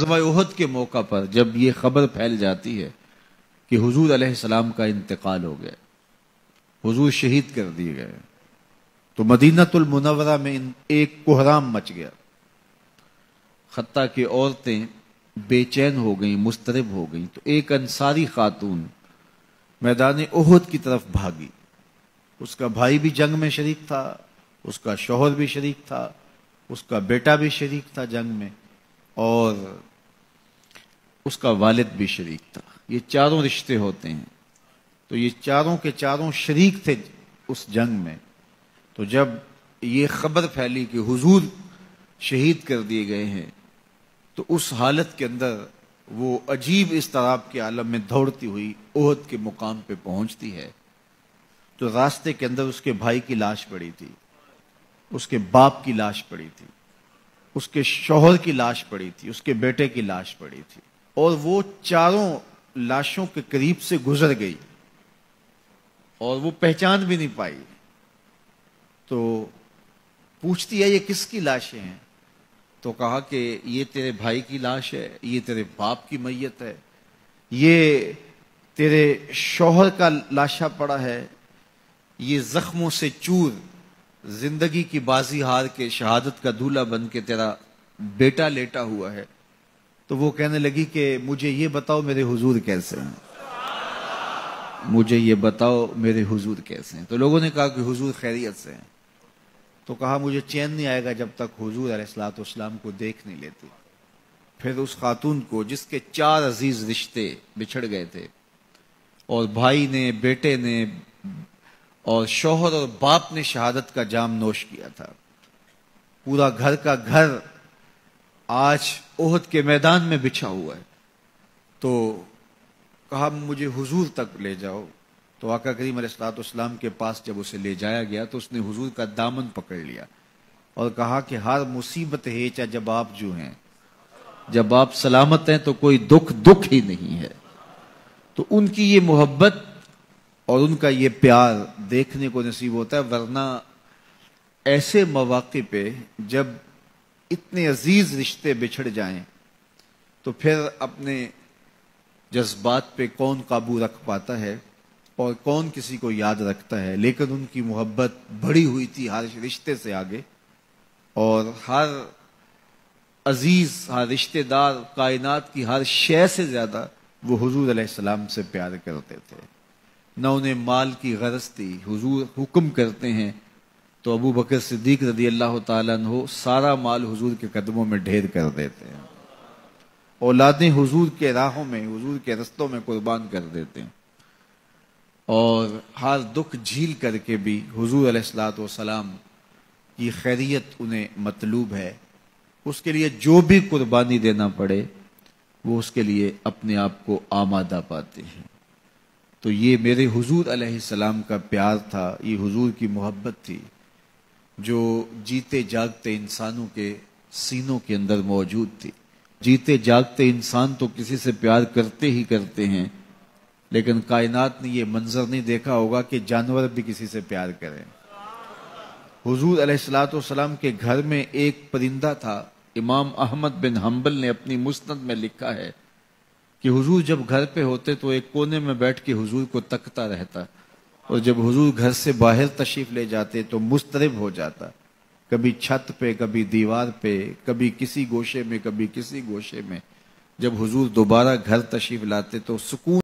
غزوہ احد کے موقع پر جب یہ خبر پھیل جاتی ہے کہ حضور علیہ السلام کا انتقال ہو گیا، حضور شہید کر دیے گئے، تو مدینہ المنورہ میں ایک کوہرام مچ گیا، حتیٰ کہ عورتیں بے چین ہو گئیں، مضطرب ہو گئیں۔ تو ایک انصاری خاتون میدان احد کی طرف بھاگی، اس کا بھائی بھی جنگ میں شریک تھا، اس کا شوہر بھی شریک تھا، اس کا بیٹا بھی شریک تھا جنگ میں، اور اس کا والد بھی شریک تھا۔ یہ چاروں رشتے ہوتے ہیں، تو یہ چاروں کے چاروں شریک تھے اس جنگ میں۔ تو جب یہ خبر پھیلی کہ حضور شہید کر دیے گئے ہیں، تو اس حالت کے اندر وہ عجیب اضطراب کے عالم میں دوڑتی ہوئی احد کے مقام پہ پہنچتی ہے، تو راستے کے اندر اس کے بھائی کی لاش پڑی تھی، اس کے باپ کی لاش پڑی تھی، اس کے شوہر کی لاش پڑی تھی، اس کے بیٹے کی لاش پڑی تھی، اور وہ چاروں لاشوں کے قریب سے گزر گئی اور وہ پہچان بھی نہیں پائی۔ تو پوچھتی ہے یہ کس کی لاشیں ہیں؟ تو کہا کہ یہ تیرے بھائی کی لاش ہے، یہ تیرے باپ کی میت ہے، یہ تیرے شوہر کا لاشا پڑا ہے، یہ زخموں سے چور زندگی کی بازی ہار کے شہادت کا دولہا بن کے تیرا بیٹا لیٹا ہوا ہے۔ تو وہ کہنے لگی کہ مجھے یہ بتاؤ میرے حضور کیسے ہیں، مجھے یہ بتاؤ میرے حضور کیسے ہیں۔ تو لوگوں نے کہا کہ حضور خیریت سے ہیں۔ تو کہا مجھے چین نہیں آئے گا جب تک حضور علیہ الصلوۃ والسلام کو دیکھ نہیں لیتی۔ پھر اس خاتون کو، جس کے 4 عزیز رشتے بچھڑ گئے تھے، اور بھائی نے، بیٹے نے، اور شوہر اور باپ نے شہادت کا جام نوش کیا تھا، پورا گھر کا گھر آج احد کے میدان میں بچھا ہوا ہے، تو کہا مجھے حضور تک لے جاؤ۔ تو آقا کریم علیہ الصلوۃ والسلام کے پاس جب اسے لے جایا گیا تو اس نے حضور کا دامن پکڑ لیا اور کہا کہ ہر مصیبت ہے چا جب آپ جو ہیں، جب آپ سلامت ہیں تو کوئی دکھ ہی نہیں ہے۔ تو ان کی یہ محبت اور ان کا یہ پیار دیکھنے کو نصیب ہوتا ہے، ورنہ ایسے مواقع پہ جب اتنے عزیز رشتے بچھڑ جائیں تو پھر اپنے جذبات پہ کون قابو رکھ پاتا ہے اور کون کسی کو یاد رکھتا ہے۔ لیکن ان کی محبت بڑی ہوئی تھی ہر رشتے سے آگے، اور ہر عزیز، ہر رشتہ دار، کائنات کی ہر شے سے زیادہ وہ حضور علیہ السلام سے پیار کرتے تھے۔ نہ انہیں مال کی غرض تھی۔ حضور حکم کرتے ہیں تو ابو بکر صدیق رضی اللہ تعالیٰ عنہ سارا مال حضور کے قدموں میں ڈھیر کر دیتے ہیں، اولادیں حضور کے راہوں میں، حضور کے رستوں میں قربان کر دیتے ہیں، اور ہر دکھ جھیل کر کے بھی حضور علیہ الصلوۃ والسلام کی خیریت انہیں مطلوب ہے۔ اس کے لیے جو بھی قربانی دینا پڑے وہ اس کے لیے اپنے آپ کو آمادہ پاتے ہیں۔ تو یہ میرے حضور علیہ السلام کا پیار تھا، یہ حضور کی محبت تھی جو جیتے جاگتے انسانوں کے سینوں کے اندر موجود تھی۔ جیتے جاگتے انسان تو کسی سے پیار کرتے ہی کرتے ہیں، لیکن کائنات نے یہ منظر نہیں دیکھا ہوگا کہ جانور بھی کسی سے پیار کریں۔ حضور علیہ الصلوۃ والسلام کے گھر میں ایک پرندہ تھا۔ امام احمد بن حنبل نے اپنی مسند میں لکھا ہے کہ حضور جب گھر پہ ہوتے تو ایک کونے میں بیٹھ کے حضور کو تکتا رہتا، اور جب حضور گھر سے باہر تشریف لے جاتے تو مضطرب ہو جاتا، کبھی چھت پہ، کبھی دیوار پہ، کبھی کسی گوشے میں، کبھی کسی گوشے میں۔ جب حضور دوبارہ گھر تشریف لاتے تو سکون